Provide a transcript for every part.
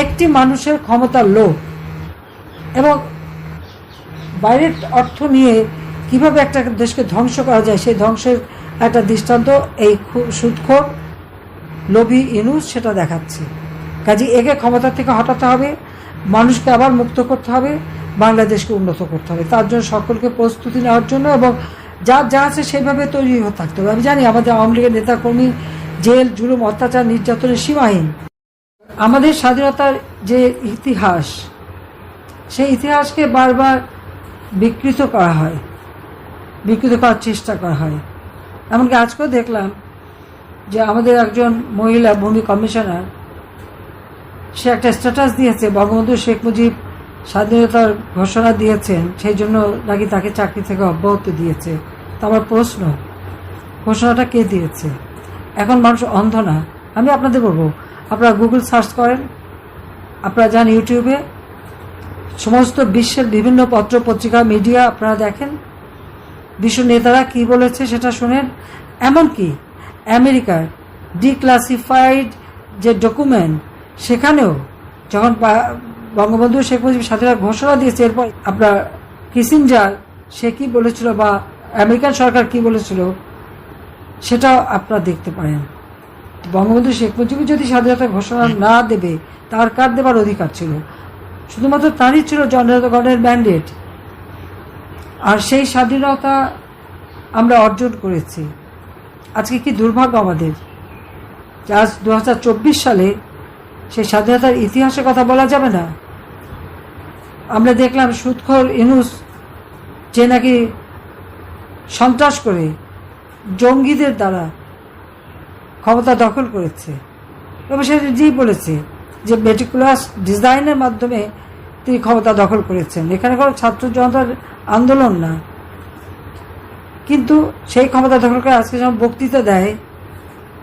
একটি মানুষের ক্ষমতার লোভ এবং বাইরের অর্থ নিয়ে কিভাবে একটা দেশকে ধ্বংস করা যায় সেই ধ্বংসের একটা দৃষ্টান্ত এই সুদখোর লোভী ইউনূস সেটা দেখাচ্ছে। কাজে একে ক্ষমতা থেকে হটাতে হবে, মানুষকে আবার মুক্ত করতে হবে, বাংলাদেশকে উন্নত করতে হবে। তার জন্য সকলকে প্রস্তুতি নেওয়ার জন্য এবং যা আছে সেইভাবে তৈরি হয়ে থাকতে হবে। আমি জানি আমাদের আওয়ামী লীগের নেতাকর্মী জেল জুলুম অত্যাচার নির্যাতনের সীমাহীন। আমাদের স্বাধীনতার যে ইতিহাস সেই ইতিহাসকে বারবার বিকৃত করা হয়, বিকৃত করার চেষ্টা করা হয়। এমনকি আজকেও দেখলাম যে আমাদের একজন মহিলা ভূমি কমিশনার সে একটা স্ট্যাটাস দিয়েছে, বঙ্গবন্ধু শেখ মুজিব স্বাধীনতার ঘোষণা দিয়েছেন সেই জন্য নাকি তাকে চাকরি থেকে অব্যাহতি দিয়েছে। তো আমার প্রশ্ন, ঘোষণাটা কে দিয়েছে? এখন মানুষ অন্ধ না। আমি আপনাদের বলবো, আপনারা গুগল সার্চ করেন, আপনারা যান ইউটিউবে, সমস্ত বিশ্বের বিভিন্ন পত্র পত্রিকা মিডিয়া আপনারা দেখেন, বিশ্ব নেতারা কি বলেছে সেটা শুনেন। এমনকি আমেরিকার ডিক্লাসিফাইড যে ডকুমেন্ট সেখানেও যখন বঙ্গবন্ধু শেখ মুজিব স্বাধীনতার ঘোষণা দিয়েছে, এরপর আপনার কিসিঞ্জার সে কি বলেছিল বা আমেরিকান সরকার কি বলেছিল সেটাও আপনারা দেখতে পারেন। বঙ্গবন্ধু শেখ মুজিব যদি স্বাধীনতার ঘোষণা না দেবে, তার কার দেবার অধিকার ছিল? শুধুমাত্র তারই ছিল জনগণের ম্যান্ডেট। আর সেই স্বাধীনতা আমরা অর্জন করেছি। আজকে কি দুর্ভাগ্য আমাদের যে আজ 2024 সালে সেই স্বাধীনতার ইতিহাসের কথা বলা যাবে না। আমরা দেখলাম সুদখোর ইউনূস যে নাকি সন্ত্রাস করে জঙ্গিদের দ্বারা ক্ষমতা দখল করেছে এবং সে নিজেই বলেছে যে মেটিকুলাস ডিজাইনের মাধ্যমে তিনি ক্ষমতা দখল করেছেন, এখানে কোনো ছাত্র জনতার আন্দোলন না। কিন্তু সেই ক্ষমতা দখল করে আজকে যখন বক্তৃতা দেয়,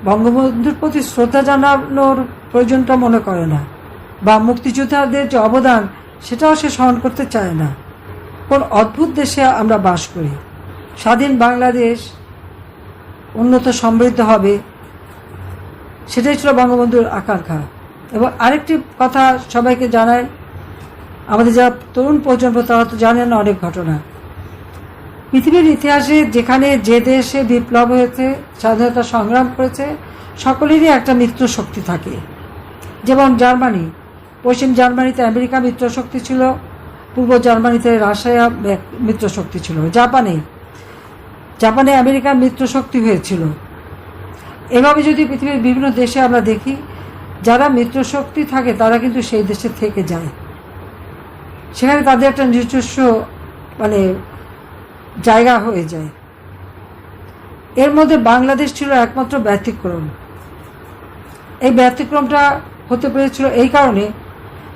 বঙ্গবন্ধুর প্রতি শ্রদ্ধা জানানোর প্রয়োজনটা মনে করে না, বা মুক্তিযোদ্ধাদের যে অবদান সেটাও সে স্মরণ করতে চায় না। কোন অদ্ভুত দেশে আমরা বাস করি। স্বাধীন বাংলাদেশ উন্নত সমৃদ্ধ হবে, সেটাই ছিল বঙ্গবন্ধুর আকাঙ্ক্ষা। এবং আরেকটি কথা সবাইকে জানায়, আমাদের যারা তরুণ প্রজন্ম তারা তো জানেন না অনেক ঘটনা। পৃথিবীর ইতিহাসে যেখানে যে দেশে বিপ্লব হয়েছে, স্বাধীনতা সংগ্রাম করেছে, সকলেরই একটা মিত্র শক্তি থাকে। যেমন জার্মানি, পশ্চিম জার্মানিতে আমেরিকা মিত্র শক্তি ছিল, পূর্ব জার্মানিতে রাশিয়া মিত্র শক্তি ছিল, জাপানে আমেরিকার মিত্র শক্তি হয়েছিল। এভাবে যদি পৃথিবীর বিভিন্ন দেশে আমরা দেখি, যারা মিত্র শক্তি থাকে তারা কিন্তু সেই দেশে থেকে যায়, সেখানে তাদের একটা নিজস্ব জায়গা হয়ে যায়। এর মধ্যে বাংলাদেশ ছিল একমাত্র ব্যতিক্রম। এই ব্যতিক্রমটা হতে পেরেছিল এই কারণে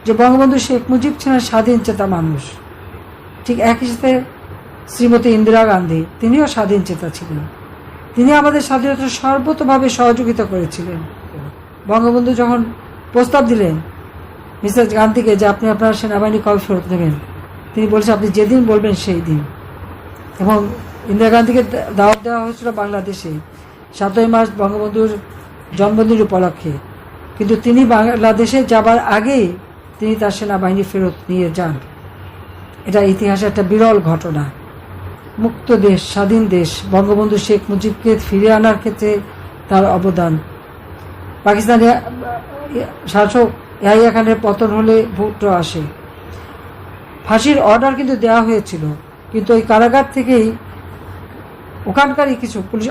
যে বঙ্গবন্ধু শেখ মুজিব ছিলেন স্বাধীন চেতা মানুষ। ঠিক একই সাথে শ্রীমতী ইন্দিরা গান্ধী, তিনিও স্বাধীন চেতা ছিলেন। তিনি আমাদের স্বাধীনতা সর্বতোভাবে সহযোগিতা করেছিলেন। বঙ্গবন্ধু যখন প্রস্তাব দিলেন মিসেস গান্ধীকে যে আপনি আপনার সেনাবাহিনী কবে ফেরত নেবেন, তিনি বলছেন আপনি যেদিন বলবেন সেই দিন। এবং ইন্দিরা গান্ধীকে দাওয়াত দেওয়া হয়েছিল বাংলাদেশে 7ই মার্চ বঙ্গবন্ধুর জন্মদিন উপলক্ষে, কিন্তু তিনি বাংলাদেশে যাবার আগেই তিনি তার সেনাবাহিনী ফেরত নিয়ে যান। এটা ইতিহাসে একটা বিরল ঘটনা। মুক্ত দেশ, স্বাধীন দেশ, বঙ্গবন্ধু শেখ মুজিবকে ফিরিয়ে আনার ক্ষেত্রে তার অবদান। পাকিস্তানি শাসক ইয়াহিয়া খানের পতন হলে ভুট্টো আসে, ফাঁসির অর্ডার কিন্তু দেওয়া হয়েছিল, কিন্তু ওই কারাগার থেকেই ওখানকারই কিছু পুলিশ